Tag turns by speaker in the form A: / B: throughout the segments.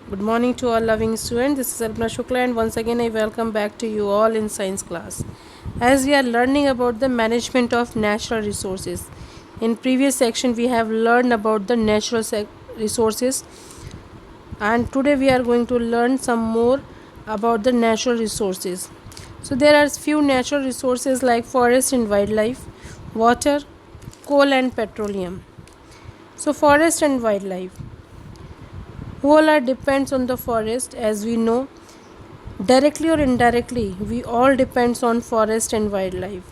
A: Good morning to all loving students. This is Alpna Shukla and once again I welcome back to you all in science class. As we are learning about the management of natural resources. In previous section we have learned about the natural resources, and today we are going to learn some more about the natural resources. So there are few natural resources like forest and wildlife, water, coal and petroleum. So forest and wildlife. Whole earth depends on the forest, as we know. Directly or indirectly, we all depends on forest and wildlife.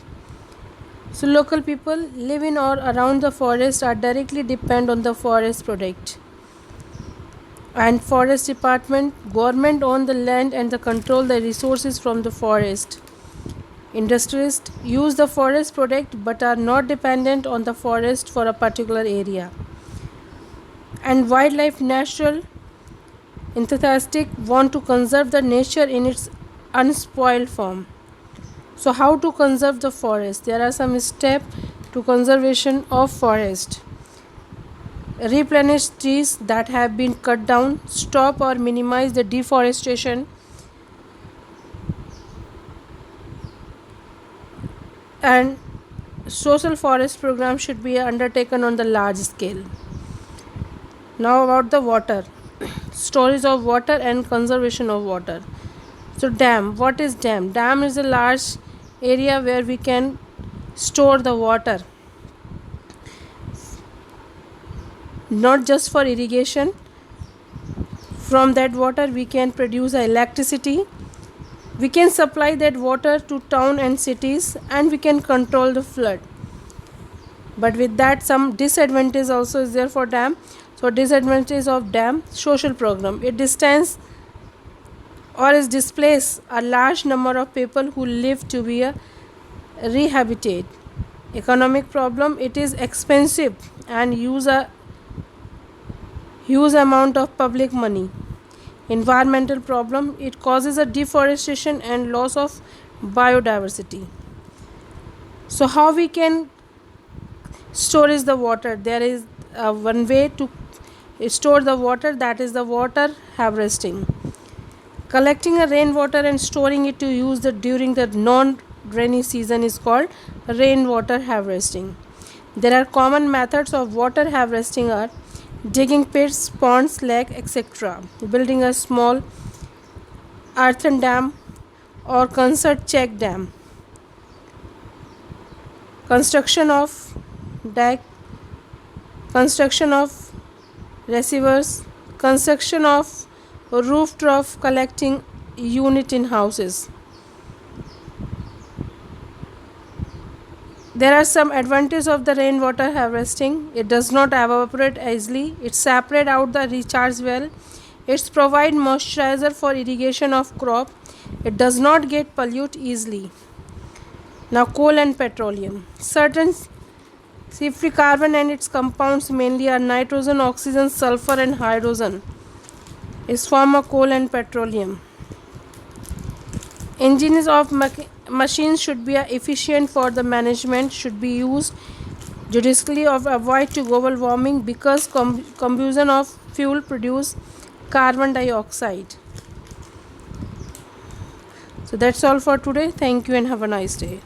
A: So local people live in or around the forest are directly depend on the forest product. And forest department, government own the land and the control the resources from the forest. Industrialists use the forest product but are not dependent on the forest for a particular area. And wildlife natural enthusiasts want to conserve the nature in its unspoiled form. So how to conserve the forest? There are some steps to conservation of forest. Replenish trees that have been cut down, stop or minimize the deforestation, and social forest program should be undertaken on the large scale. Now about the water. Storage of water and conservation of water. So dam, what is dam? Dam is a large area where we can store the water, not just for irrigation. From that water we can produce electricity, we can supply that water to town and cities, and we can control the flood. But with that some disadvantage also is there for dam. So disadvantage of dam: social program, it distance or is displace a large number of people who live to be a rehabilitate. Economic problem, it is expensive and use a huge amount of public money. Environmental problem, it causes a deforestation and loss of biodiversity. So how we can storage the water? There is one way to store the water, that is the water harvesting. Collecting a rainwater and storing it to use during the non-rainy season is called rainwater harvesting. There are common methods of water harvesting are digging pits, ponds, lake, etc. Building a small earthen dam or concert check dam. Construction of dike, construction of receivers, construction of rooftop collecting unit in houses. There are some advantages of the rainwater harvesting. It does not evaporate easily. It separates out the recharge well. It provides moisturizer for irrigation of crop. It does not get pollute easily. Now coal and petroleum. Certain C-free carbon and its compounds mainly are nitrogen, oxygen, sulfur and hydrogen is form of coal and petroleum. Engines of machines should be efficient for the management, should be used judiciously of avoid to global warming because combustion of fuel produce carbon dioxide. So that's all for today. Thank you and have a nice day.